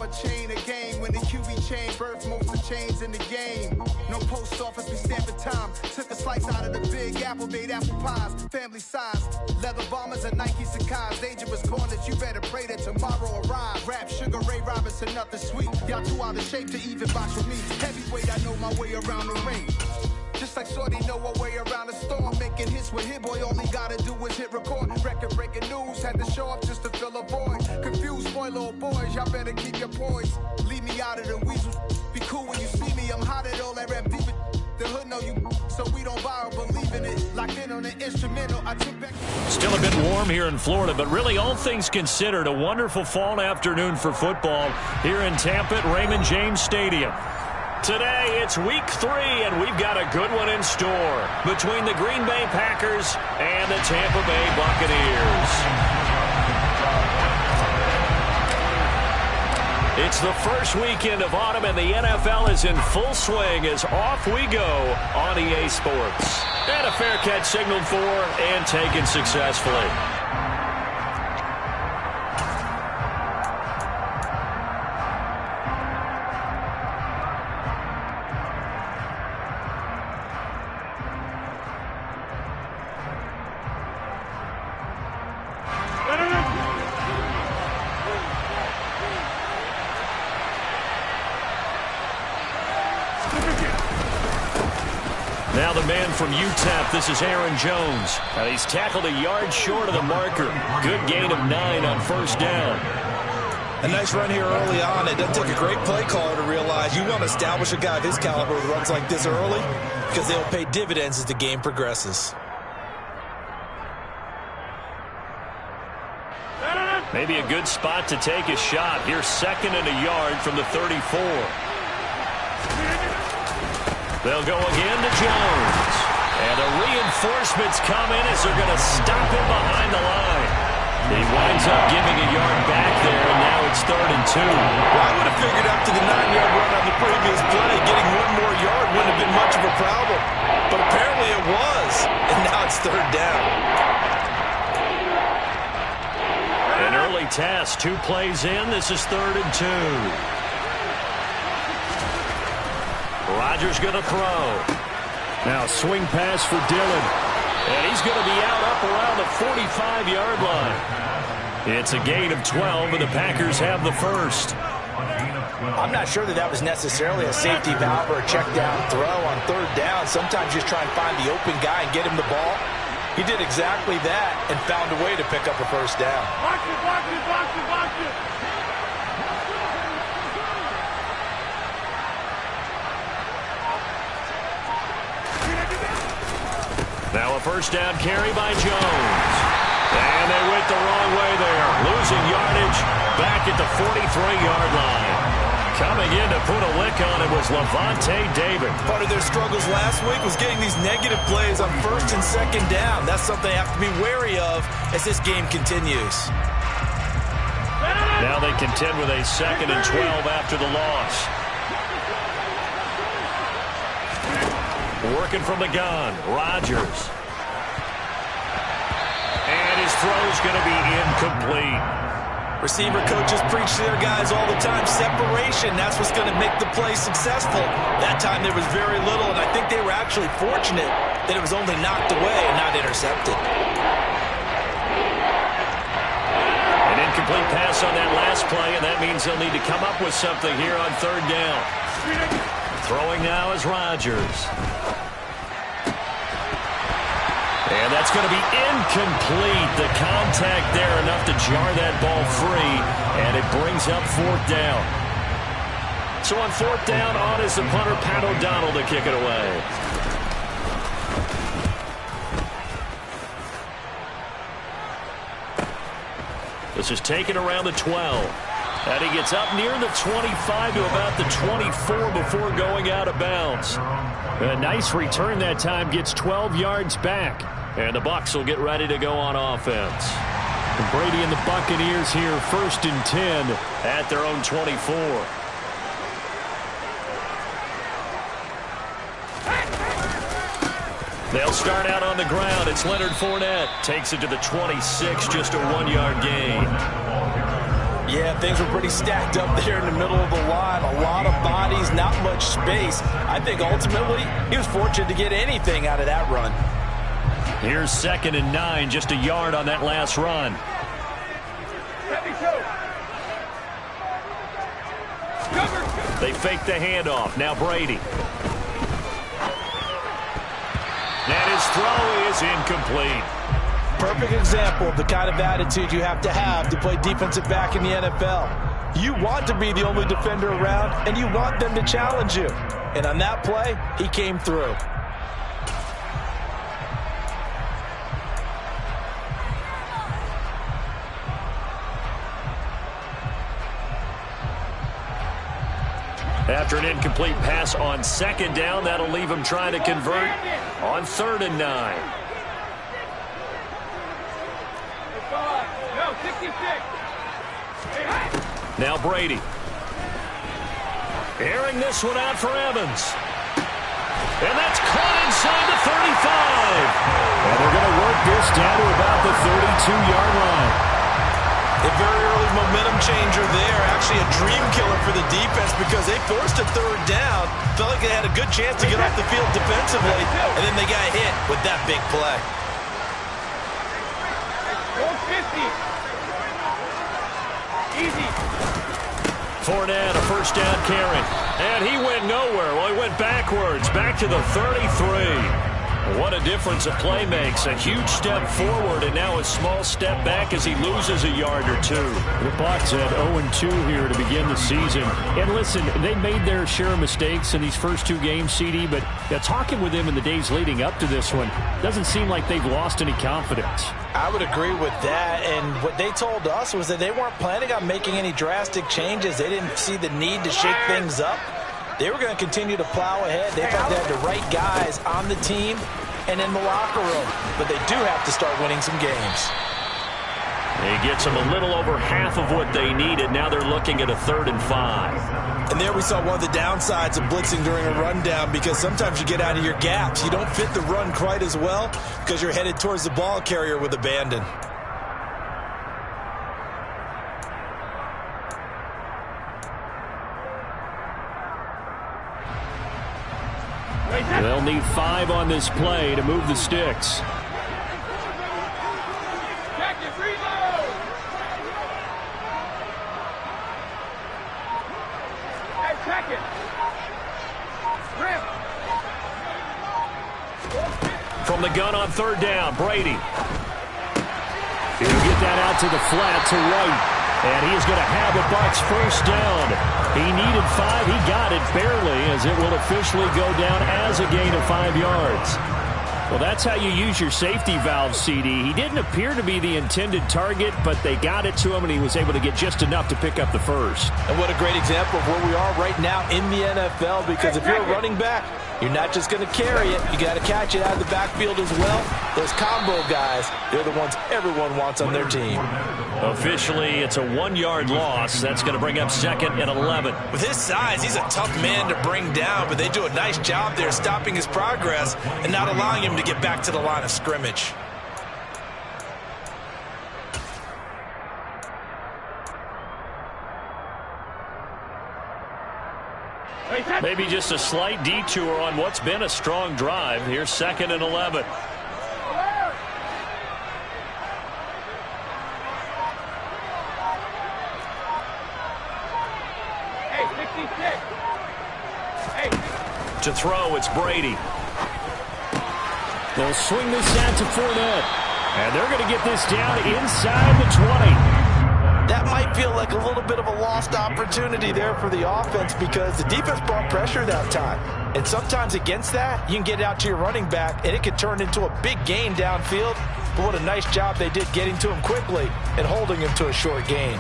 a chain of game. When the QB chain birthed most of the chains in the game. No post office, we stamping time. Took a slice out of the big apple, made apple pies. Family size, leather bombers and Nike Sakai's. Dangerous corners, you better pray that tomorrow arrive. Rap, Sugar Ray Robinson, nothing sweet. Y'all too out of shape to even box with me. Heavyweight, I know my way around the ring. Just like Shorty know a way around the storm. Making hits with Hit Boy, all he gotta do is hit record. Record breaking news, had to show up just to fill a void. Confused boy, little boys, y'all better keep your poise. Leave me out of the weasel. Be cool when you see me, I'm hot at all that rap deep. The hood know you, so we don't borrow, believe in it. Locked in on the instrumental, I took back. Still a bit warm here in Florida, but really all things considered, a wonderful fall afternoon for football here in Tampa at Raymond James Stadium. Today, it's week 3, and we've got a good one in store between the Green Bay Packers and the Tampa Bay Buccaneers. It's the first weekend of autumn, and the NFL is in full swing as off we go on EA Sports. And a fair catch signaled for and taken successfully. Now the man from UTEP, this is Aaron Jones. And he's tackled a yard short of the marker. Good gain of 9 on first down. A nice run here early on. It doesn't take a great play caller to realize you want to establish a guy of his caliber with runs like this early because they'll pay dividends as the game progresses. Maybe a good spot to take a shot. Here's 2nd and a yard from the 34. They'll go again to Jones. And the reinforcements come in as they're going to stop him behind the line. He winds up giving a yard back there, and now it's 3rd and 2. Well, I would have figured after the 9-yard run on the previous play, getting one more yard wouldn't have been much of a problem. But apparently it was, and now it's 3rd down. An early test, 2 plays in. This is 3rd and 2. Rodgers going to throw. Now swing pass for Dillon. And he's going to be out up around the 45-yard line. It's a gain of 12, and the Packers have the first. I'm not sure that was necessarily a safety valve or a check down throw on 3rd down. Sometimes just try and find the open guy and get him the ball. He did exactly that and found a way to pick up a first down. Watch it. Now a first down carry by Jones. And they went the wrong way there. Losing yardage back at the 43-yard line. Coming in to put a lick on it was Levante David. Part of their struggles last week was getting these negative plays on 1st and 2nd down. That's something they have to be wary of as this game continues. Now they contend with a 2nd and 12 after the loss. Working from the gun, Rodgers. And his throw's going to be incomplete. Receiver coaches preach to their guys all the time. Separation, that's what's going to make the play successful. That time there was very little, and I think they were actually fortunate that it was only knocked away and not intercepted. An incomplete pass on that last play, and that means they'll need to come up with something here on 3rd down. Throwing now is Rodgers. And that's going to be incomplete. The contact there enough to jar that ball free, and it brings up 4th down. So on 4th down, on is the punter, Pat O'Donnell, to kick it away. This is taken around the 12. And he gets up near the 25 to about the 24 before going out of bounds. A nice return that time, gets 12 yards back. And the Bucs will get ready to go on offense. And Brady and the Buccaneers here 1st and 10 at their own 24. They'll start out on the ground. It's Leonard Fournette. Takes it to the 26, just a 1-yard gain. Yeah, things were pretty stacked up there in the middle of the line. A lot of bodies, not much space. I think ultimately he was fortunate to get anything out of that run. Here's 2nd and 9, just a yard on that last run. They fake the handoff. Now Brady. And his throw is incomplete. Perfect example of the kind of attitude you have to play defensive back in the NFL. You want to be the only defender around, and you want them to challenge you. And on that play, he came through. After an incomplete pass on 2nd down, that'll leave him trying to convert on 3rd and 9. Now Brady. Airing this one out for Evans. And that's caught inside the 35. And they're going to work this down to about the 32-yard line. A very early momentum changer there. Actually a dream killer for the defense because they forced a 3rd down. Felt like they had a good chance to get off the field defensively. And then they got hit with that big play. 450. Easy. Fournette, a 1st down carry. And he went nowhere. Well, he went backwards, back to the 33. What a difference a play makes. A huge step forward and now a small step back as he loses a yard or two. The Bucs had 0-2 here to begin the season. And listen, they made their share of mistakes in these first 2 games, CD, but talking with them in the days leading up to this one, doesn't seem like they've lost any confidence. I would agree with that, and what they told us was that they weren't planning on making any drastic changes. They didn't see the need to shake things up. They were going to continue to plow ahead. They felt they had the right guys on the team and in the locker room, but they do have to start winning some games. He gets them a little over half of what they needed. Now they're looking at a 3rd and 5. And there we saw one of the downsides of blitzing during a rundown because sometimes you get out of your gaps. You don't fit the run quite as well because you're headed towards the ball carrier with abandon. They'll need 5 on this play to move the sticks. From the gun on 3rd down, Brady. He'll get that out to the flat to White. And he is going to have the Bucs 1st down. He needed 5. He got it barely as it will officially go down as a gain of 5 yards. Well, that's how you use your safety valve, CD. He didn't appear to be the intended target, but they got it to him, and he was able to get just enough to pick up the 1st. And what a great example of where we are right now in the NFL, because if you're a running back, you're not just going to carry it. You got to catch it out of the backfield as well. Those combo guys, they're the ones everyone wants on their team. Officially, it's a 1-yard loss. That's going to bring up 2nd and 11. With his size, he's a tough man to bring down, but they do a nice job there stopping his progress and not allowing him to get back to the line of scrimmage. Maybe just a slight detour on what's been a strong drive. Here's 2nd and 11. To throw, it's Brady. They'll swing this out to Fournette. And they're going to get this down inside the 20. That might feel like a little bit of a lost opportunity there for the offense because the defense brought pressure that time. And sometimes against that, you can get it out to your running back, and it can turn into a big gain downfield. But what a nice job they did getting to him quickly and holding him to a short gain.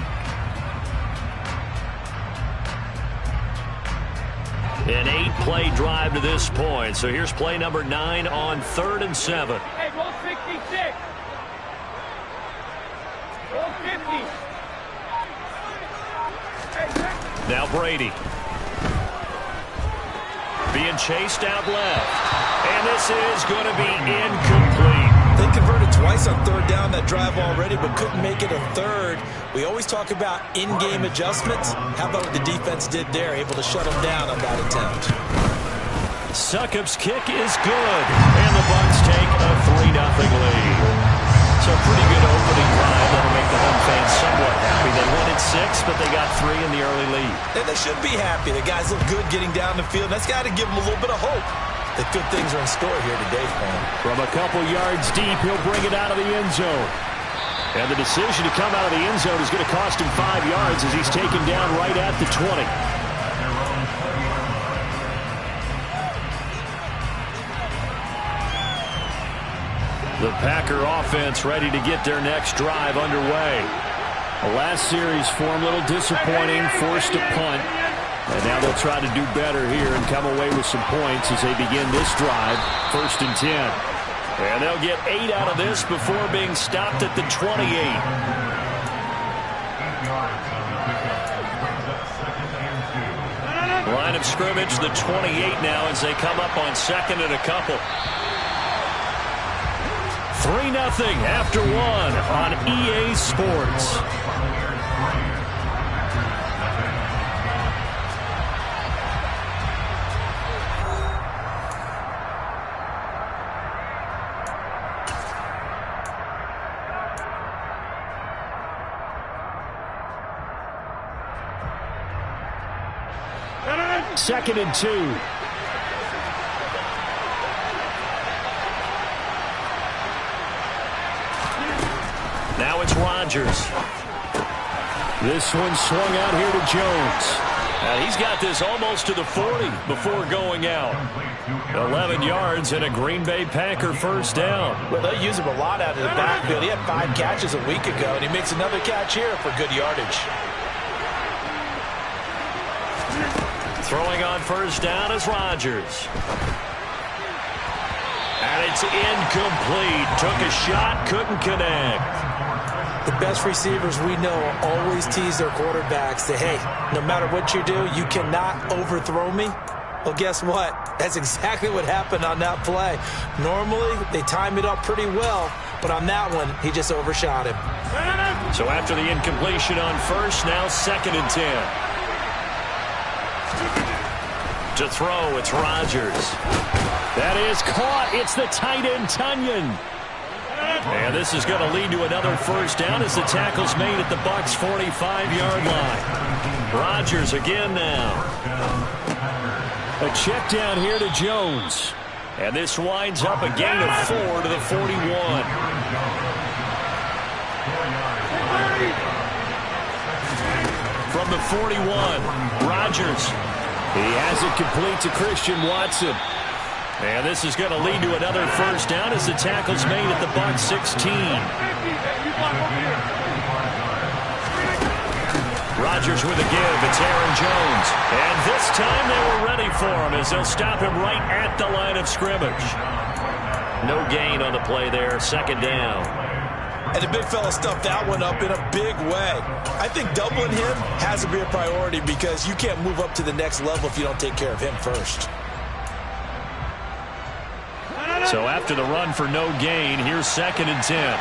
An 8-play drive to this point. So here's play number 9 on 3rd and 7. Hey, roll 66. Roll 50. Now Brady. Being chased out left. And this is going to be incomplete. They converted twice on third down that drive already, but couldn't make it a third. We always talk about in-game adjustments. How about what the defense did there, able to shut them down on that attempt? Succop's kick is good, and the Bucs take a 3-0 lead. So a pretty good opening drive that'll make the home fans somewhat happy. They won at 6, but they got 3 in the early lead. And they should be happy. The guys look good getting down the field. That's got to give them a little bit of hope that good things are in store here today for him. From a couple yards deep, he'll bring it out of the end zone. And the decision to come out of the end zone is going to cost him 5 yards as he's taken down right at the 20. The Packer offense ready to get their next drive underway. The last series for him, a little disappointing, forced a punt. And now they'll try to do better here and come away with some points as they begin this drive, 1st and 10. And they'll get 8 out of this before being stopped at the 28. Line of scrimmage, the 28 now as they come up on 2nd and a couple. 3-0 after 1 on EA Sports. Second and 2. Now it's Rodgers. This one swung out here to Jones. And he's got this almost to the 40 before going out. 11 yards and a Green Bay Packer first down. Well, they use him a lot out of the backfield. He had 5 catches a week ago, and he makes another catch here for good yardage. Throwing on first down is Rodgers. And it's incomplete. Took a shot, couldn't connect. The best receivers we know always tease their quarterbacks that, hey, no matter what you do, you cannot overthrow me. Well, guess what? That's exactly what happened on that play. Normally, they time it up pretty well, but on that one, he just overshot him. So after the incompletion on first, now 2nd and 10. To throw, it's Rodgers. That is caught. It's the tight end, Tunyon. And this is going to lead to another first down as the tackle's made at the Bucs' 45-yard line. Rodgers again now. A check down here to Jones. And this winds up a gain of 4 to the 41. From the 41, Rodgers. He has it complete to Christian Watson. And this is going to lead to another first down as the tackle's made at the Bucs' 16. Rodgers with a give. It's Aaron Jones. And this time they were ready for him as they'll stop him right at the line of scrimmage. No gain on the play there. 2nd down. And the big fella stuffed that one up in a big way. I think doubling him has to be a priority because you can't move up to the next level if you don't take care of him first. So after the run for no gain, here's 2nd and 10.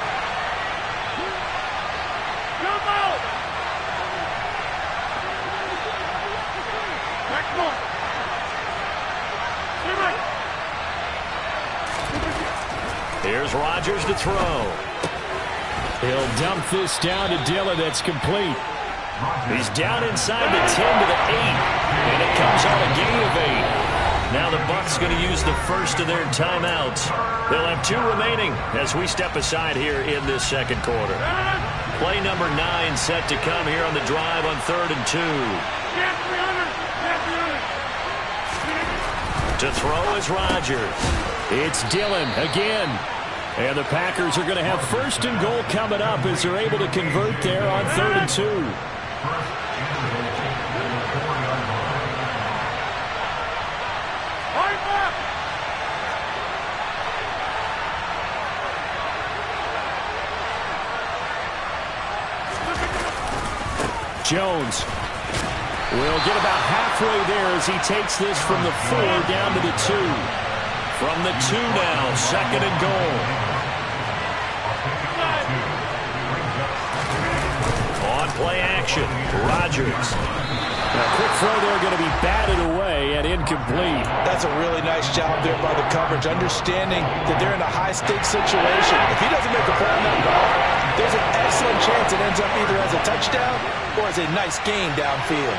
Here's Rodgers to throw. He'll dump this down to Dillon. That's complete. He's down inside the 10 to the 8. And it comes on a gain of 8. Now the Bucs going to use the first of their timeouts. They'll have 2 remaining as we step aside here in this 2nd quarter. Play number 9 set to come here on the drive on 3rd and 2. To throw is Rodgers. It's Dillon again. And the Packers are going to have 1st and goal coming up as they're able to convert there on 3rd and 2. Jones will get about halfway there as he takes this from the 4 down to the 2. From the 2 now, 2nd and goal. action. Rodgers. A quick throw there going to be batted away and incomplete. That's a really nice job there by the coverage, understanding that they're in a high-stakes situation. If he doesn't make a play on that ball, there's an excellent chance it ends up either as a touchdown or as a nice gain downfield.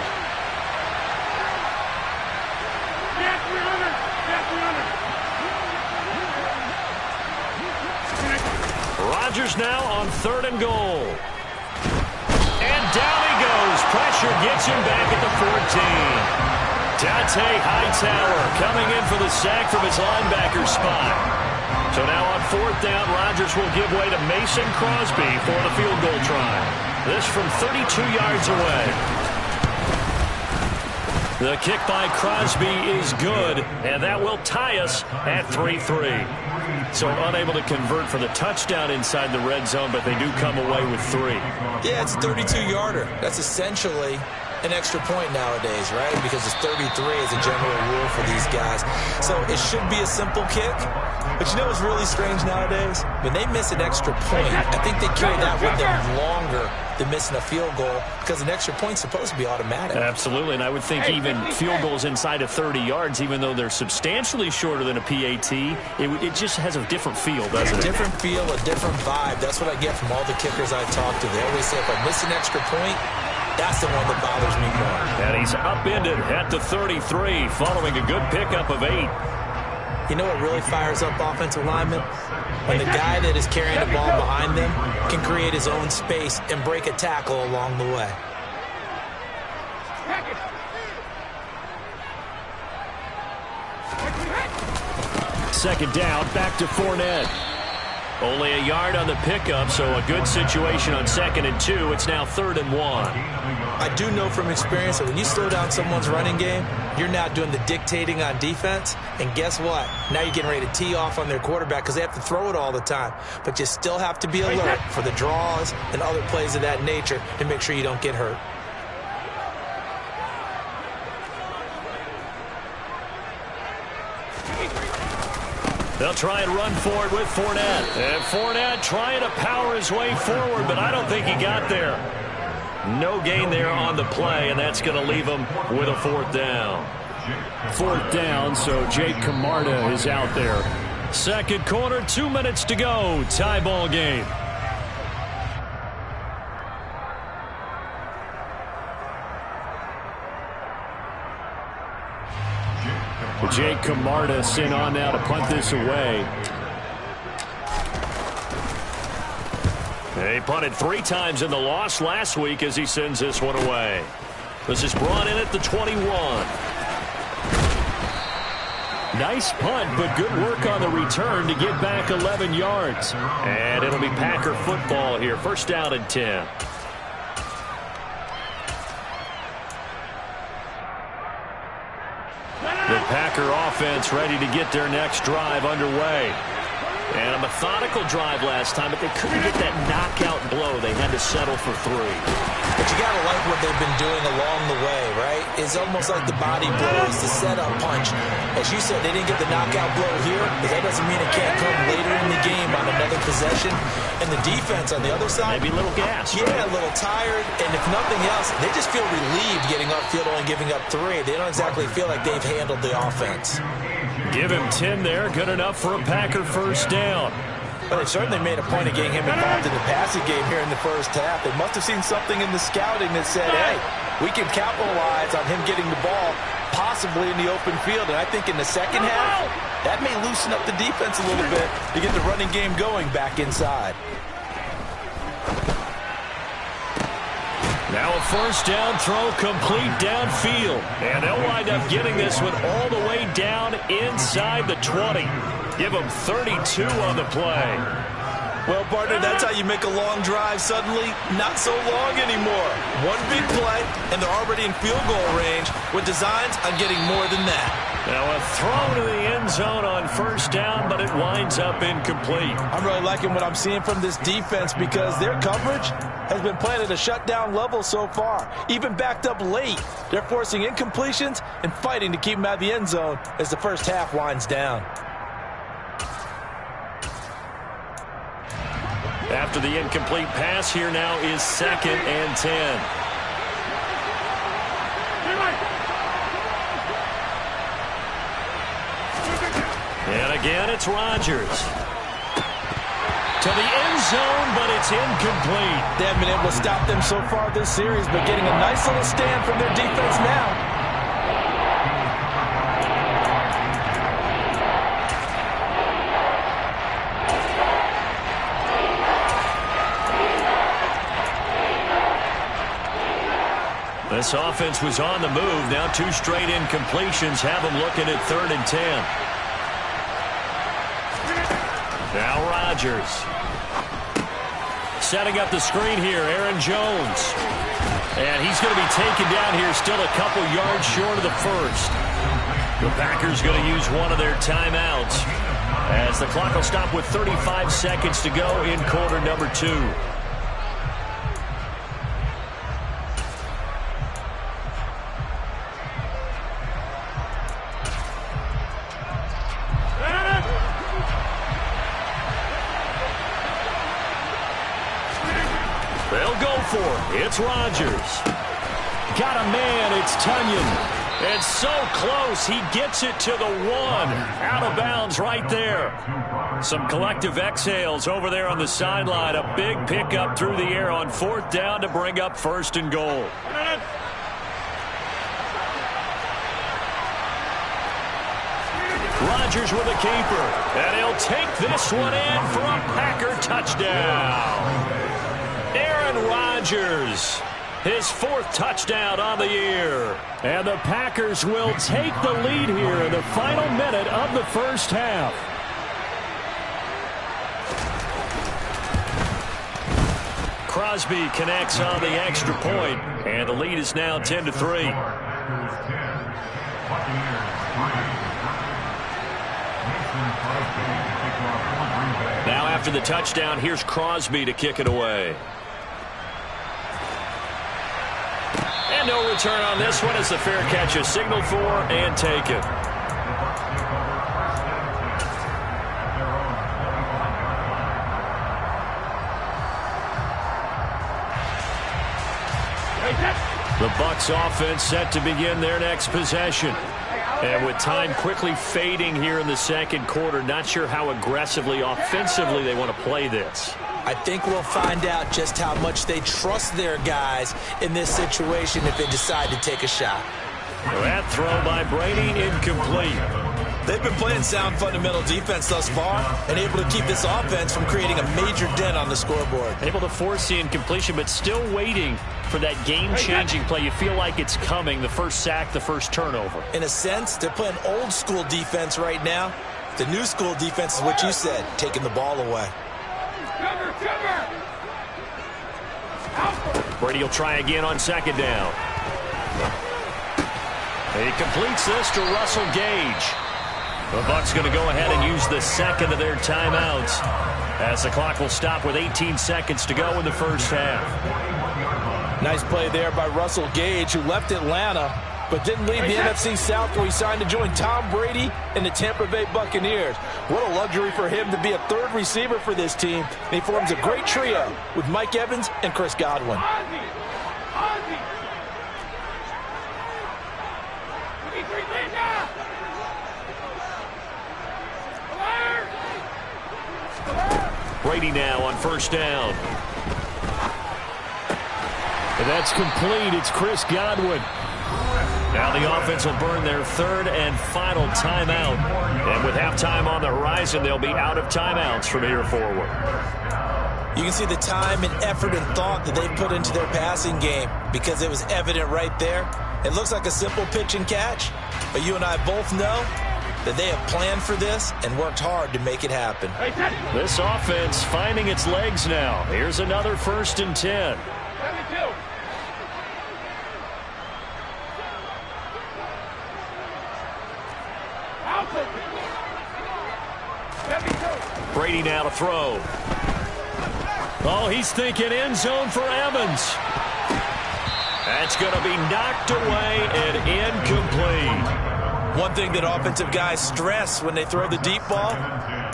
Rodgers now on 3rd and goal. And down he goes. Pressure gets him back at the 14. Dante Hightower coming in for the sack from his linebacker spot. So now on 4th down, Rodgers will give way to Mason Crosby for the field goal try. This from 32 yards away. The kick by Crosby is good, and that will tie us at 3-3. So unable to convert for the touchdown inside the red zone, but they do come away with 3. Yeah, it's a 32-yarder. That's essentially an extra point nowadays, right? Because it's 33 as a general rule for these guys. So it should be a simple kick. But you know what's really strange nowadays? When they miss an extra point, I think they carry that with them longer than missing a field goal because an extra point's supposed to be automatic. Absolutely, and I would think even field goals inside of 30 yards, even though they're substantially shorter than a PAT, it just has a different feel, doesn't it? A different feel, a different vibe. That's what I get from all the kickers I talk to. They always say if I miss an extra point, that's the one that bothers me more. And he's upended at the 33 following a good pickup of 8. You know what really fires up offensive linemen? When the guy that is carrying the ball behind them can create his own space and break a tackle along the way. Second down, back to Fournette. Only a yard on the pickup, so a good situation on 2nd and 2. It's now 3rd and 1. I do know from experience that when you slow down someone's running game, you're now doing the dictating on defense. And guess what? Now you're getting ready to tee off on their quarterback because they have to throw it all the time. But you still have to be alert for the draws and other plays of that nature to make sure you don't get hurt. They'll try and run forward with Fournette. And Fournette trying to power his way forward, but I don't think he got there. No gain there on the play, and that's going to leave him with a 4th down. 4th down, so Jake Camarda is out there. Second quarter, 2 minutes to go. Tie ball game. Jake Camarda sent on now to punt this away. He punted 3 times in the loss last week as he sends this one away. This is brought in at the 21. Nice punt, but good work on the return to get back 11 yards. And it'll be Packer football here. 1st down and 10. The Packer offense ready to get their next drive underway. And a methodical drive last time, but they couldn't get that knockout blow. They had to settle for 3. But you got to like what they've been doing along the way, right? It's almost like the body blows, the setup punch. As you said, they didn't get the knockout blow here, but that doesn't mean it can't come later in the game on another possession. And the defense on the other side, maybe a little gas. Yeah, right? A little tired. And if nothing else, they just feel relieved getting upfield only giving up 3. They don't exactly feel like they've handled the offense. Give him 10 there. Good enough for a Packer 1st down. But they certainly made a point of getting him involved in the passing game here in the 1st half. They must have seen something in the scouting that said, hey, we can capitalize on him getting the ball possibly in the open field. And I think in the 2nd half, that may loosen up the defense a little bit to get the running game going back inside. Now a 1st down throw complete downfield. And they'll wind up getting this one all the way down inside the 20. Give them 32 on the play. Well, partner, that's how you make a long drive suddenly not so long anymore. One big play, and they're already in field goal range with designs on getting more than that. Now a throw to the end zone on 1st down, but it winds up incomplete. I'm really liking what I'm seeing from this defense because their coverage has been playing at a shutdown level so far. Even backed up late, they're forcing incompletions and fighting to keep them out of the end zone as the 1st half winds down. After the incomplete pass, here now is 2nd and 10. Again, it's Rodgers. To the end zone, but it's incomplete. They haven't been able to stop them so far this series, but getting a nice little stand from their defense now. This offense was on the move. Now 2 straight incompletions have them looking at 3rd and 10. Now Rodgers. Setting up the screen here, Aaron Jones. And he's going to be taken down here, still a couple yards short of the first. The Packers going to use one of their timeouts as the clock will stop with 35 seconds to go in quarter number 2. It's Rodgers. Got a man. It's Tunyon. It's so close. He gets it to the 1. Out of bounds right there. Some collective exhales over there on the sideline. A big pickup through the air on 4th down to bring up 1st and goal. Rodgers with a keeper. And he'll take this one in for a Packer touchdown. Aaron Rodgers, his 4th touchdown on the year. And the Packers will take the lead here in the final minute of the first half. Crosby connects on the extra point, and the lead is now 10-3. Now after the touchdown, here's Crosby to kick it away. And no return on this one as the fair catch is signaled for and taken. The Bucs offense set to begin their next possession. And with time quickly fading here in the second quarter, not sure how aggressively, offensively they want to play this. I think we'll find out just how much they trust their guys in this situation if they decide to take a shot. That throw by Brady incomplete. They've been playing sound fundamental defense thus far and able to keep this offense from creating a major dent on the scoreboard. Able to force the incompletion, but still waiting for that game-changing play. You feel like it's coming, the first sack, the first turnover. In a sense, they're playing old-school defense right now. The new school defense is what you said, taking the ball away. Brady will try again on 2nd down. He completes this to Russell Gage. The Bucs going to go ahead and use the 2nd of their timeouts as the clock will stop with 18 seconds to go in the first half. Nice play there by Russell Gage, who left Atlanta but didn't leave the NFC South, where he signed to join Tom Brady and the Tampa Bay Buccaneers. What a luxury for him to be a 3rd receiver for this team. And he forms a great trio with Mike Evans and Chris Godwin. Brady now on 1st down. And that's complete. It's Chris Godwin. Now the offense will burn their 3rd and final timeout. And with halftime on the horizon, they'll be out of timeouts from here forward. You can see the time and effort and thought that they put into their passing game because it was evident right there. It looks like a simple pitch and catch, but you and I both know that they have planned for this and worked hard to make it happen. This offense finding its legs now. Here's another 1st and 10. Brady now to throw. Oh, he's thinking end zone for Evans. That's going to be knocked away and incomplete. One thing that offensive guys stress when they throw the deep ball,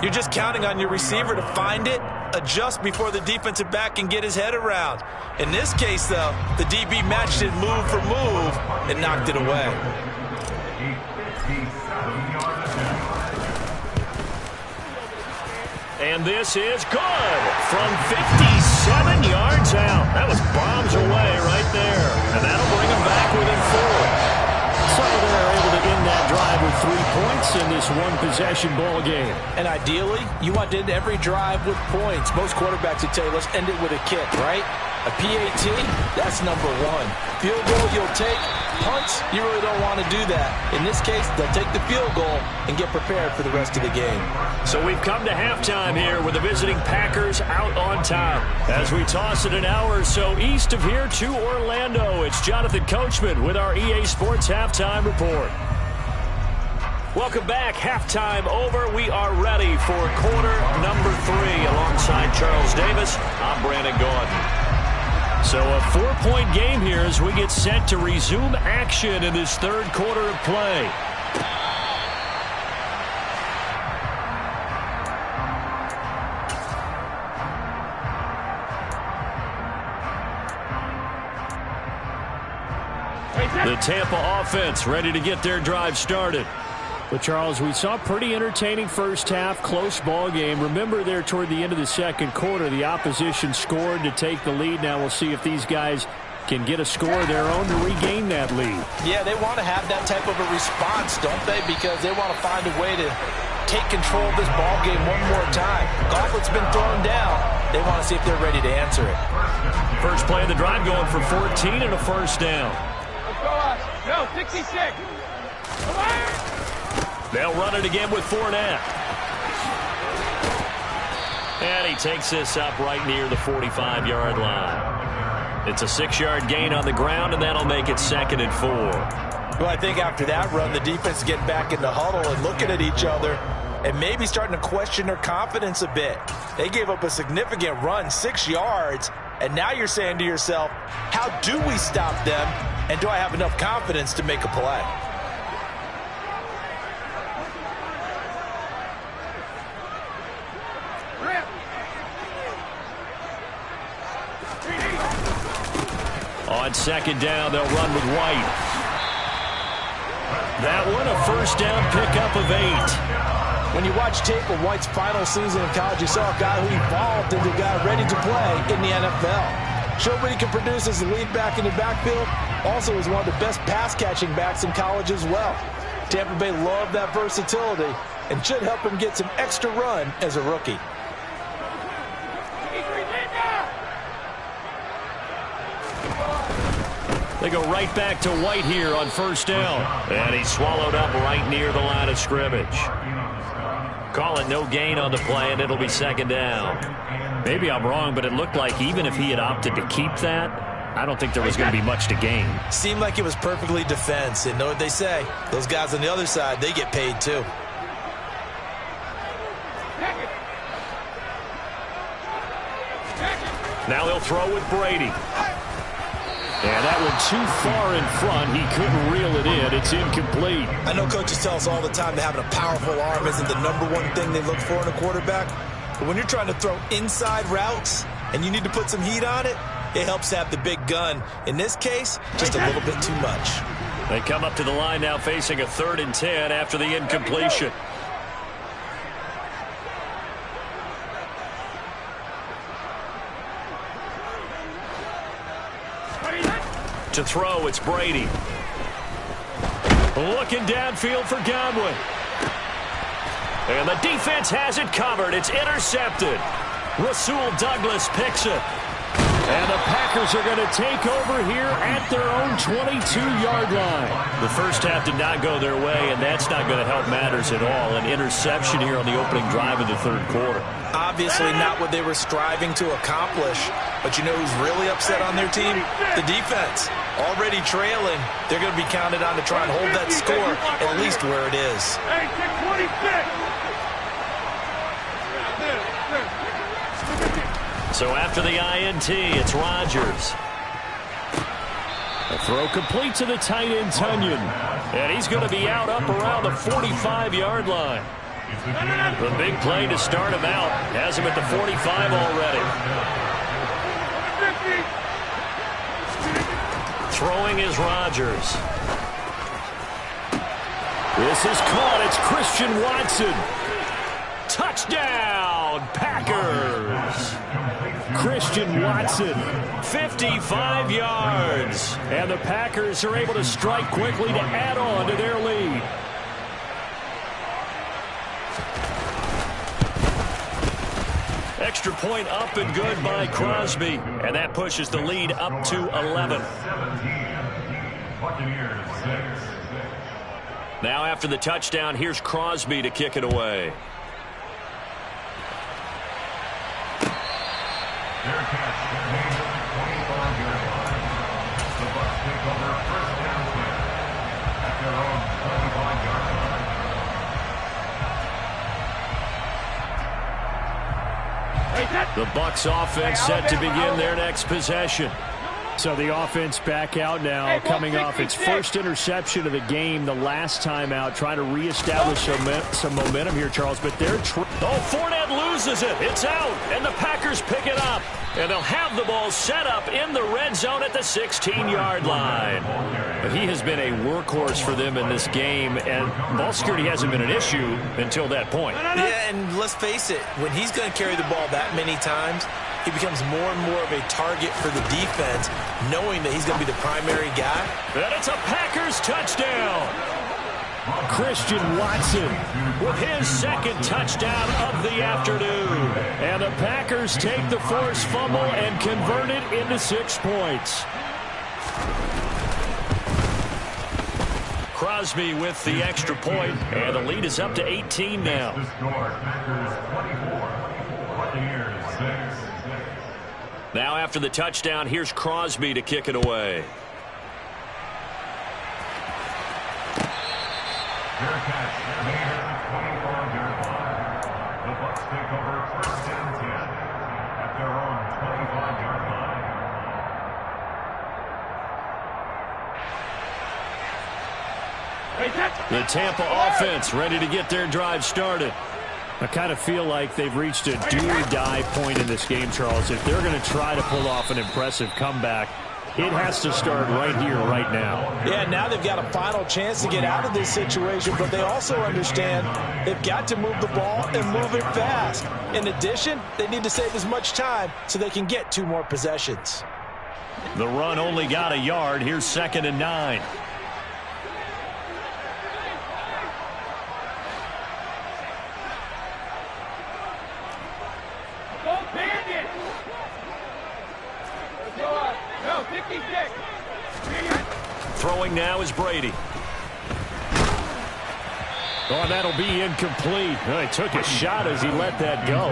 you're just counting on your receiver to find it, adjust before the defensive back can get his head around. In this case, though, the DB matched it move for move and knocked it away. And this is good from 57 yards out. That was bombs away right there. And that'll bring them back within 4. So they're able to end that drive with 3 points in this one-possession ball game. And ideally, you want to end every drive with points. Most quarterbacks would tell you, let's end it with a kick, right? A PAT, that's number 1. Field goal you'll take. Punts, you really don't want to do that. In this case, they'll take the field goal and get prepared for the rest of the game. So we've come to halftime here with the visiting Packers out on top. As we toss it an hour or so east of here to Orlando, it's Jonathan Coachman with our EA Sports Halftime Report. Welcome back. Halftime over. We are ready for quarter number 3 alongside Charles Davis. I'm Brandon Gaudin. So a 4-point game here as we get set to resume action in this third quarter of play. The Tampa offense ready to get their drive started. But, Charles, we saw a pretty entertaining first half, close ball game. Remember there toward the end of the second quarter, the opposition scored to take the lead. Now we'll see if these guys can get a score of their own to regain that lead. Yeah, they want to have that type of a response, don't they? Because they want to find a way to take control of this ball game one more time. Gauntlet's been thrown down. They want to see if they're ready to answer it. First play of the drive going for 14 and a first down. Let's go, us. No, 66. Come on. They'll run it again with Fournette. And he takes this up right near the 45-yard line. It's a 6-yard gain on the ground, and that'll make it 2nd and 4. Well, I think after that run, the defense is getting back in the huddle and looking at each other and maybe starting to question their confidence a bit. They gave up a significant run, 6 yards, and now you're saying to yourself, how do we stop them, and do I have enough confidence to make a play? On 2nd down, they'll run with White. That one, a first down pickup of 8. When you watch tape of White's final season in college, you saw a guy who evolved into a guy ready to play in the NFL. Showed what he can produce as a lead back in the backfield. Also is one of the best pass-catching backs in college as well. Tampa Bay loved that versatility and should help him get some extra run as a rookie. They go right back to White here on first down. And he's swallowed up right near the line of scrimmage. Call it no gain on the play, and it'll be 2nd down. Maybe I'm wrong, but it looked like even if he had opted to keep that, I don't think there was going to be much to gain. Seemed like it was perfectly defense. And know what they say? Those guys on the other side, they get paid too. Now he'll throw with Brady. And that one too far in front. He couldn't reel it in. It's incomplete. I know coaches tell us all the time that having a powerful arm isn't the #1 thing they look for in a quarterback. But when you're trying to throw inside routes and you need to put some heat on it, it helps to have the big gun. In this case, just a little bit too much. They come up to the line now facing a 3rd and 10 after the incompletion. To throw, it's Brady. Looking downfield for Godwin. And the defense has it covered. It's intercepted. Rasul Douglas picks it. And the Packers are going to take over here at their own 22-yard line. The first half did not go their way, and that's not going to help matters at all. An interception here on the opening drive of the third quarter. Obviously not what they were striving to accomplish. But you know who's really upset on their team? The defense. Already trailing. They're going to be counted on to try and hold that score at least where it is. Hey, 626. So after the INT, it's Rodgers. A throw complete to the tight end, Tunyon. And he's going to be out up around the 45-yard line. The big play to start him out. Has him at the 45 already. Throwing is Rodgers. This is caught. It's Christian Watson. Touchdown, Packers. Christian Watson, 55 yards. And the Packers are able to strike quickly to add on to their lead. Extra point up and good by Crosby. And that pushes the lead up to 11. Now after the touchdown, here's Crosby to kick it away. The Bucs offense set to begin their next possession. So the offense back out now, coming off its first interception of the game the last time out, trying to reestablish some momentum here, Charles. But they're Fournette loses it. It's out, and the Packers pick it up. And they'll have the ball set up in the red zone at the 16-yard line. But he has been a workhorse for them in this game, and ball security hasn't been an issue until that point. Yeah, and let's face it, when he's going to carry the ball that many times, he becomes more and more of a target for the defense, knowing that he's going to be the primary guy. And it's a Packers touchdown. Christian Watson with his second touchdown of the afternoon. And the Packers take the forced fumble and convert it into 6 points. Crosby with the extra point, and the lead is up to 18 now. Now after the touchdown, here's Crosby to kick it away. The Tampa offense ready to get their drive started. I kind of feel like they've reached a do-or-die point in this game, Charles. If they're going to try to pull off an impressive comeback, it has to start right here, right now. Yeah, now they've got a final chance to get out of this situation, but they also understand they've got to move the ball and move it fast. In addition, they need to save as much time so they can get 2 more possessions. The run only got a yard. Here's 2nd and 9. Throwing now is Brady. Oh, that'll be incomplete. He took a shot as he let that go.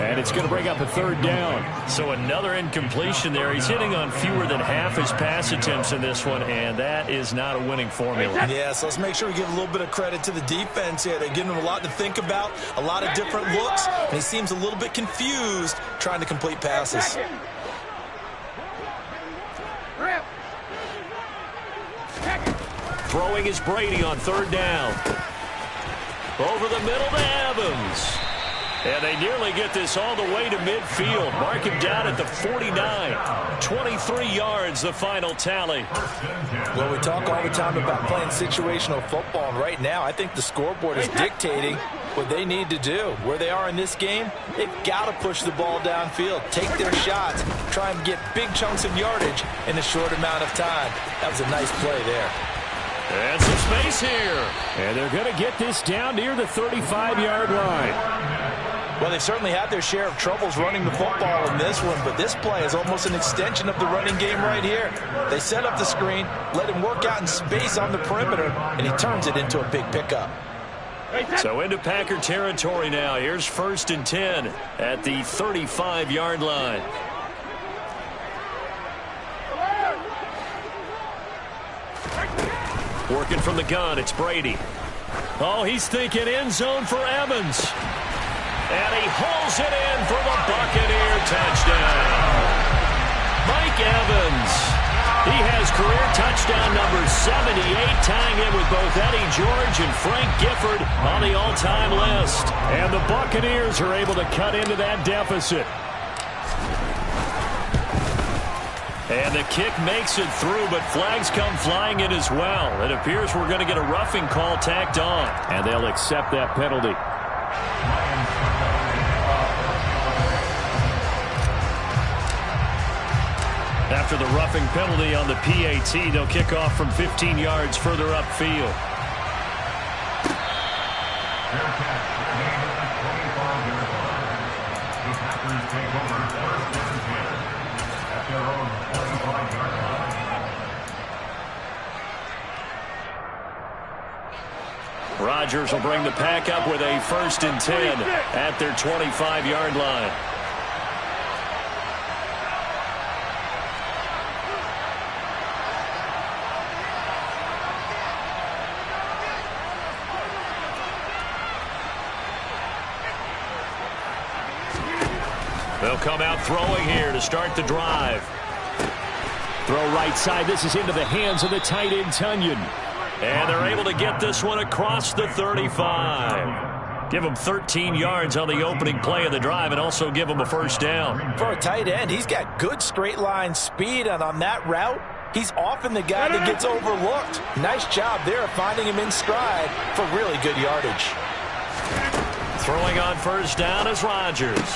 And it's going to bring up a 3rd down. So another incompletion there. He's hitting on fewer than half his pass attempts in this one, and that is not a winning formula. Yeah, so let's make sure we give a little bit of credit to the defense here. They're giving him a lot to think about, a lot of different looks, and he seems a little bit confused trying to complete passes. Throwing is Brady on 3rd down. Over the middle to Evans. And they nearly get this all the way to midfield. Mark him down at the 49. 23 yards, the final tally. Well, we talk all the time about playing situational football, and right now I think the scoreboard is dictating what they need to do. Where they are in this game, they've got to push the ball downfield, take their shots, try and get big chunks of yardage in a short amount of time. That was a nice play there. And some space here. And they're going to get this down near the 35-yard line. Well, they certainly had their share of troubles running the football in this one, but this play is almost an extension of the running game right here. They set up the screen, let him work out in space on the perimeter, and he turns it into a big pickup. So into Packer territory now. Here's 1st and 10 at the 35-yard line. Working from the gun, it's Brady. Oh, he's thinking end zone for Evans. And he hauls it in for the Buccaneer touchdown. Mike Evans. He has career touchdown number 78, tying in with both Eddie George and Frank Gifford on the all-time list. And the Buccaneers are able to cut into that deficit. And the kick makes it through, but flags come flying in as well. It appears we're going to get a roughing call tacked on, and they'll accept that penalty. After the roughing penalty on the PAT, they'll kick off from 15 yards further upfield. Rodgers will bring the pack up with a 1st and 10 at their 25-yard line. They'll come out throwing here to start the drive. Throw right side. This is into the hands of the tight end, Tunyon. And they're able to get this one across the 35. Give him 13 yards on the opening play of the drive and also give him a 1st down. For a tight end, he's got good straight line speed, and on that route, he's often the guy that gets overlooked. Nice job there of finding him in stride for really good yardage. Throwing on 1st down is Rodgers.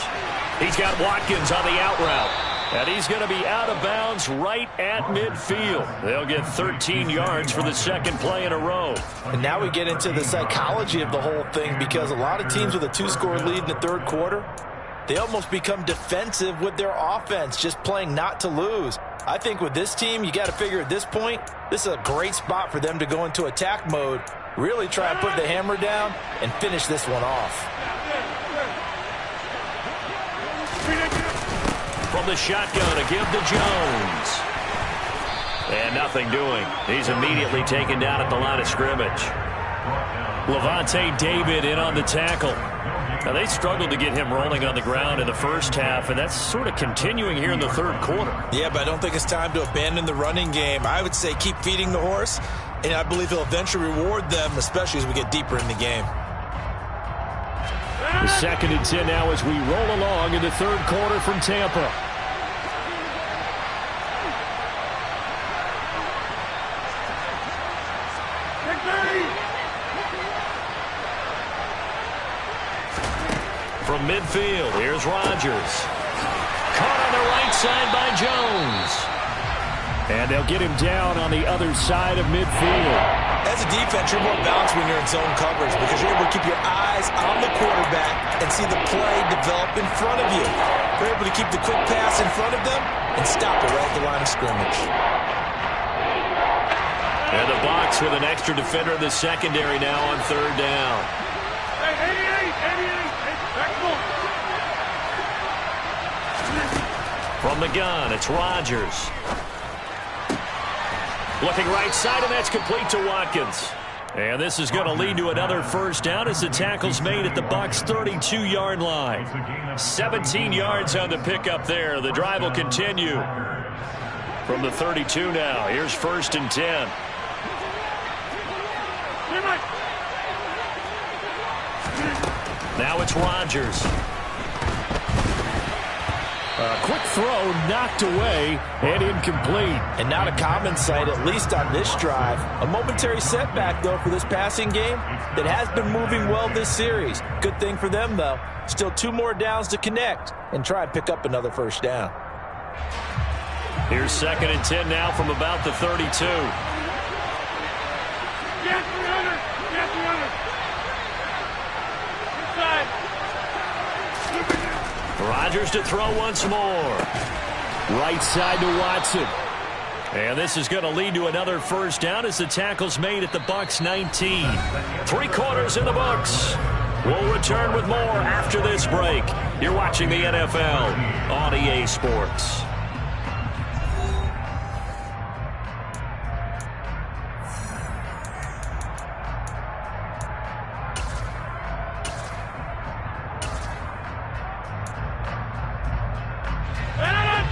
He's got Watkins on the out route. And he's going to be out of bounds right at midfield. They'll get 13 yards for the 2nd play in a row. And now we get into the psychology of the whole thing, because a lot of teams with a 2-score lead in the 3rd quarter, they almost become defensive with their offense, just playing not to lose. I think with this team, you got to figure at this point, this is a great spot for them to go into attack mode, really try and put the hammer down and finish this one off. From the shotgun to give to Jones. And nothing doing. He's immediately taken down at the line of scrimmage. Levante David in on the tackle. Now, they struggled to get him rolling on the ground in the 1st half, and that's sort of continuing here in the 3rd quarter. Yeah, but I don't think it's time to abandon the running game. I would say keep feeding the horse, and I believe he'll eventually reward them, especially as we get deeper in the game. The 2nd and 10 now as we roll along in the 3rd quarter from Tampa. From midfield, here's Rodgers. Caught on the right side by Jones. And they'll get him down on the other side of midfield. As a defense, you're more balanced when you're in zone coverage because you're able to keep your eyes on the quarterback and see the play develop in front of you. You're able to keep the quick pass in front of them and stop it right at the line of scrimmage. And the Bucs with an extra defender in the secondary now on 3rd down. Hey, 88, back more. From the gun, it's Rodgers. Looking right side, and that's complete to Watkins. And this is going to lead to another 1st down as the tackle's made at the Bucs' 32-yard line. 17 yards on the pickup there. The drive will continue. From the 32 now, here's 1st and 10. Now it's Rodgers. A quick throw knocked away and incomplete. And not a common sight, at least on this drive. A momentary setback, though, for this passing game that has been moving well this series. Good thing for them, though. Still 2 more downs to connect and try and pick up another 1st down. Here's 2nd and 10 now from about the 32. Get 300. Get 300. Rodgers to throw once more. Right side to Watson. And this is going to lead to another 1st down as the tackle's made at the Bucs' 19. 3 quarters in the books. We'll return with more after this break. You're watching the NFL on EA Sports.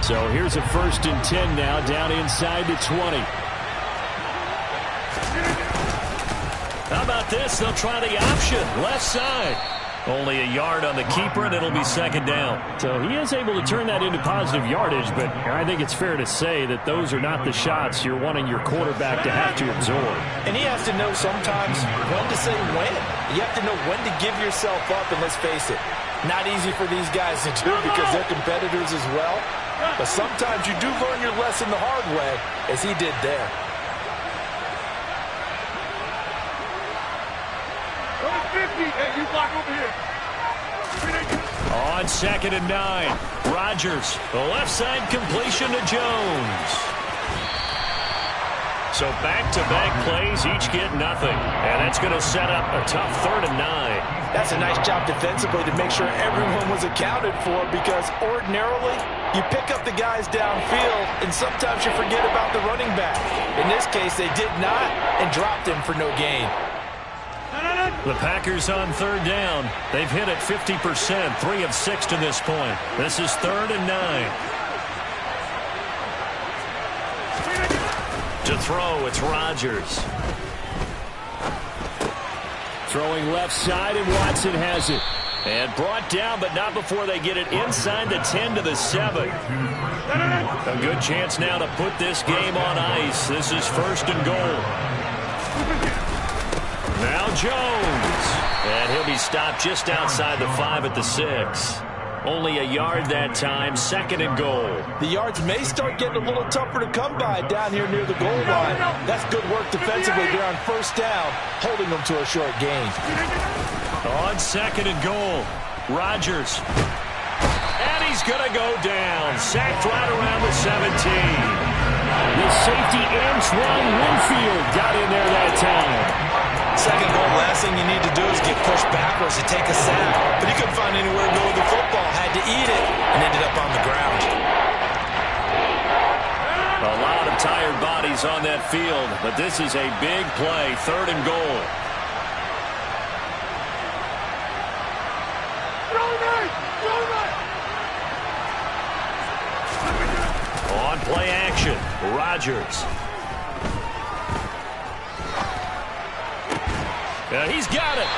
So here's a 1st and 10 now down inside the 20. How about this? They'll try the option. Left side. Only a yard on the keeper, and it'll be 2nd down. So he is able to turn that into positive yardage, but I think it's fair to say that those are not the shots you're wanting your quarterback to have to absorb. And he has to know sometimes when to say when. You have to know when to give yourself up, and let's face it, not easy for these guys to do because they're competitors as well. But sometimes you do learn your lesson the hard way, as he did there. Hey, you block over here. On 2nd and 9, Rodgers, the left side completion to Jones. So back-to-back plays, each get nothing. And that's going to set up a tough 3rd and 9. That's a nice job defensively to make sure everyone was accounted for, because ordinarily you pick up the guys downfield and sometimes you forget about the running back. In this case, they did not and dropped him for no gain. The Packers on 3rd down. They've hit it 50%, 3 of 6 to this point. This is 3rd and 9. To throw, it's Rodgers. Throwing left side, and Watson has it. And brought down, but not before they get it inside the 10 to the 7. A good chance now to put this game on ice. This is 1st and goal. Now Jones. And he'll be stopped just outside the 5 at the 6. Only a yard that time, 2nd and goal. The yards may start getting a little tougher to come by down here near the goal line. That's good work defensively there on 1st down, holding them to a short gain. On 2nd and goal, Rodgers. And he's going to go down. Sacked right around the 17. The safety, Antoine Winfield, got in there that time. 2nd goal, last thing you need to do is get pushed backwards to take a sack. But he couldn't find anywhere to go with the football. Had to eat it and ended up on the ground. A lot of tired bodies on that field, but this is a big play, 3rd and goal. On play action, Rodgers. He's got it.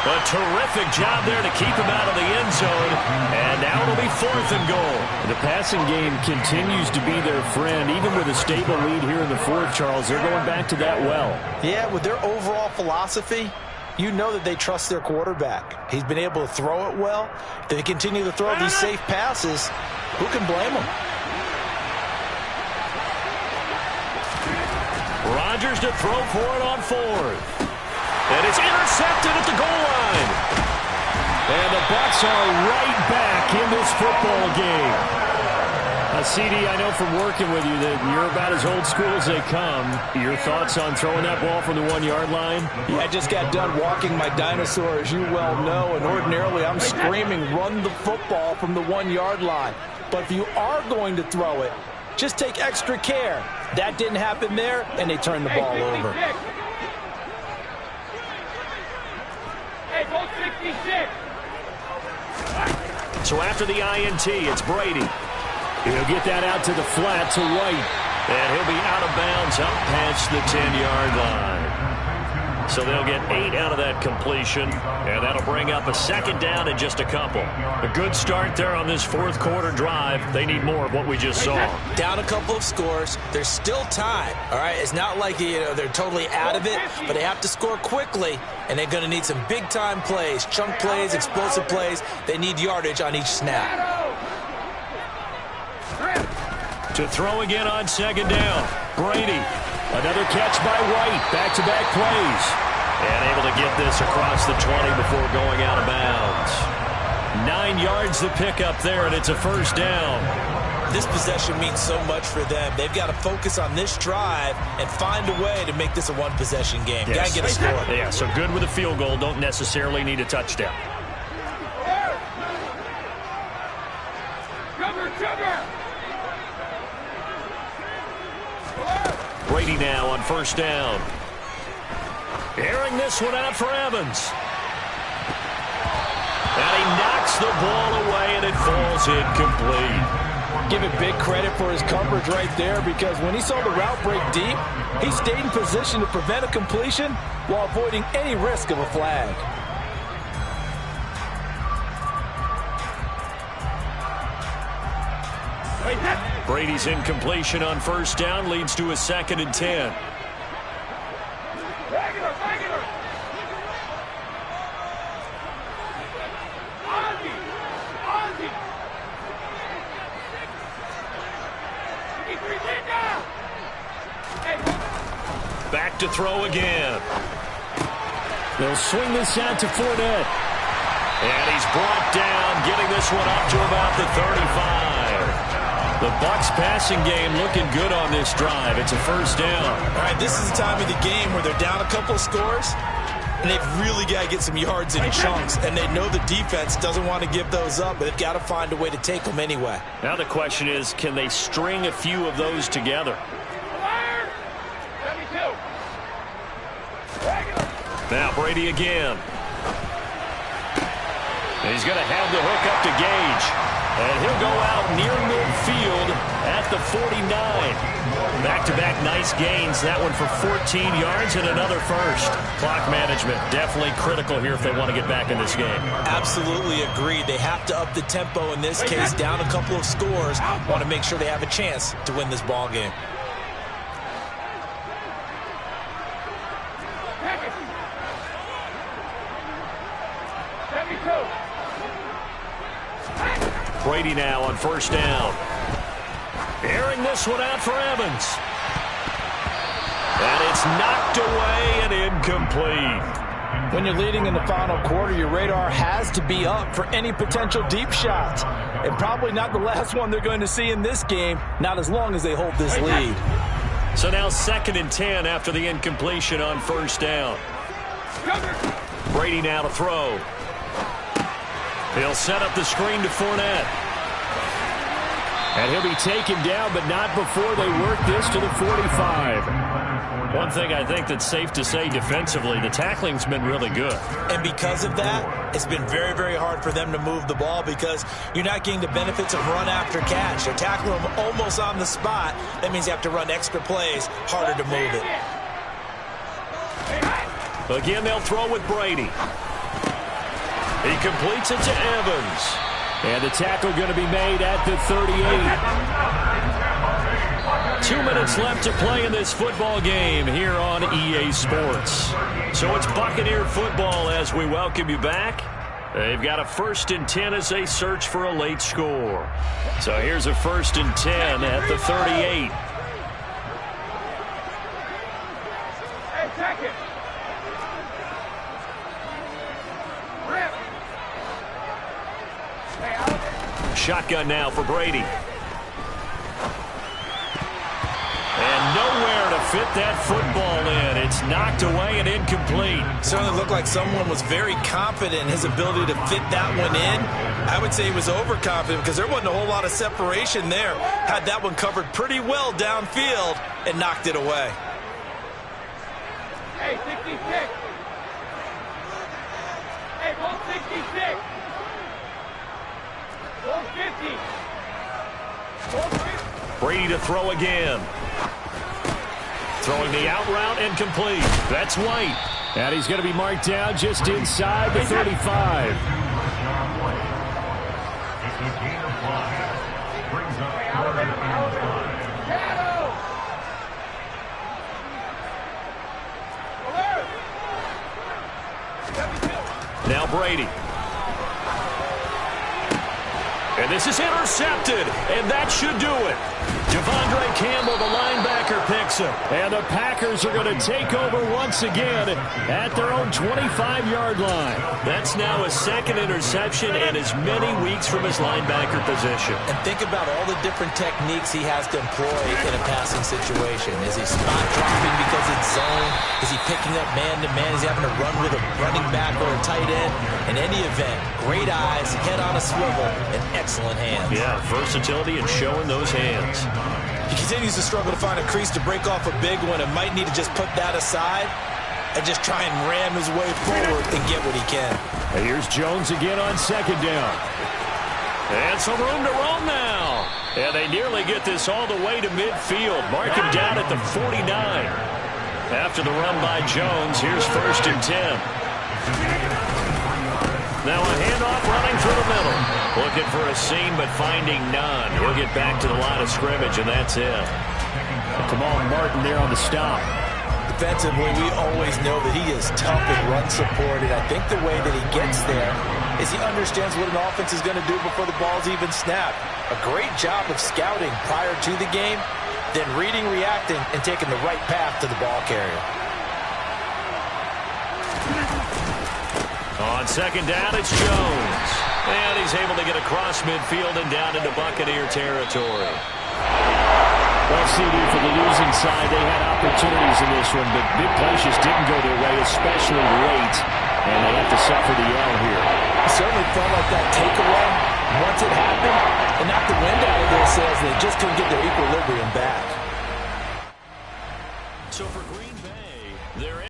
A terrific job there to keep him out of the end zone. And now it'll be 4th and goal. The passing game continues to be their friend. Even with a stable lead here in the 4th, Charles, they're going back to that well. Yeah, with their overall philosophy, you know that they trust their quarterback. He's been able to throw it well. If they continue to throw these safe passes, who can blame them? Rodgers to throw for it on 4th. And it's intercepted at the goal line. And the Bucs are right back in this football game. CD, I know from working with you that you're about as old school as they come. Your thoughts on throwing that ball from the 1-yard line? Yeah, I just got done walking my dinosaur, as you well know, and ordinarily I'm screaming, run the football from the 1-yard line. But if you are going to throw it, just take extra care. That didn't happen there, and they turned the ball over. So after the INT, it's Brady. He'll get that out to the flat to White. And he'll be out of bounds up past the 10-yard line. So they'll get 8 out of that completion. And that'll bring up a 2nd down and just a couple. A good start there on this 4th quarter drive. They need more of what we just saw. Down a couple of scores. There's still time. All right, it's not like they're totally out of it, but they have to score quickly, and they're going to need some big-time plays, chunk plays, explosive plays. They need yardage on each snap. To throw again on 2nd down. Brady. Another catch by White. Back-to-back plays. And able to get this across the 20 before going out of bounds. 9 yards to pick up there, and it's a 1st down. This possession means so much for them. They've got to focus on this drive and find a way to make this a one-possession game. Yes. Got to get a score. Yeah, so good with a field goal. Don't necessarily need a touchdown. Brady now on 1st down. Airing this one out for Evans. And he knocks the ball away, and it falls incomplete. Give it big credit for his coverage right there, because when he saw the route break deep, he stayed in position to prevent a completion while avoiding any risk of a flag. Brady's incompletion on 1st down leads to a 2nd and 10. Back to throw again. They'll swing this out to Fournette. And he's brought down, getting this one up to about the 35. The Bucs passing game looking good on this drive. It's a first down. All right, this is the time of the game where they're down a couple of scores, and they've really got to get some yards in chunks, and they know the defense doesn't want to give those up, but they've got to find a way to take them anyway. Now the question is, can they string a few of those together? Now Brady again. And he's going to have the hook up to Gage. And he'll go out near midfield at the 49. Back-to-back nice gains. That one for 14 yards and another first. Clock management definitely critical here if they want to get back in this game. Absolutely agreed. They have to up the tempo in this case. Down a couple of scores. Want to make sure they have a chance to win this ball game. Brady now on first down. Airing this one out for Evans. And it's knocked away and incomplete. When you're leading in the final quarter, your radar has to be up for any potential deep shots. And probably not the last one they're going to see in this game, not as long as they hold this lead. So now 2nd and 10 after the incompletion on first down. Brady now to throw. He'll set up the screen to Fournette. And he'll be taken down, but not before they work this to the 45. One thing I think that's safe to say defensively, the tackling's been really good. And because of that, it's been very, very hard for them to move the ball because you're not getting the benefits of run after catch. They're tackling them almost on the spot. That means you have to run extra plays, harder to move it. Again, they'll throw with Brady. He completes it to Evans. And the tackle going to be made at the 38. 2 minutes left to play in this football game here on EA Sports. So it's Buccaneer football as we welcome you back. They've got a 1st and 10 as they search for a late score. So here's a 1st and 10 at the 38. Shotgun now for Brady. And nowhere to fit that football in. It's knocked away and incomplete. Certainly looked like someone was very confident in his ability to fit that one in. I would say he was overconfident because there wasn't a whole lot of separation there. Had that one covered pretty well downfield and knocked it away. Hey, 66. Hey, ball 66. Brady to throw again. Throwing the out route and complete. That's White. And he's going to be marked down just inside the 35. Now Brady. And this is intercepted, and that should do it. Devondre Campbell, the linebacker, picks him. And the Packers are going to take over once again at their own 25-yard line. That's now his 2nd interception and as many weeks from his linebacker position. And think about all the different techniques he has to employ in a passing situation. Is he spot dropping because it's zone? Is he picking up man-to-man? Is he having to run with a running back or a tight end? In any event, great eyes, head on a swivel, and excellent hands. Yeah, versatility and showing those hands. He continues to struggle to find a crease to break off a big one and might need to just put that aside and just try and ram his way forward and get what he can. And here's Jones again on 2nd down. And some room to roam now. And they nearly get this all the way to midfield. Mark him down at the 49. After the run by Jones, here's 1st and 10. Now a handoff running through the middle. Looking for a seam, but finding none. He'll get back to the line of scrimmage, and that's it. Kamal Martin there on the stop. Defensively, we always know that he is tough in run support, and I think the way that he gets there is he understands what an offense is going to do before the ball's even snapped. A great job of scouting prior to the game, then reading, reacting, and taking the right path to the ball carrier. On second down, it's Jones. And he's able to get across midfield and down into Buccaneer territory. Well, CD, for the losing side, they had opportunities in this one, but big plays just didn't go their way, especially late, and they have to suffer the L here. It certainly felt like that takeaway, once it happened, and knocked the wind out of their sails, and they just couldn't get their equilibrium back. So for Green Bay, they're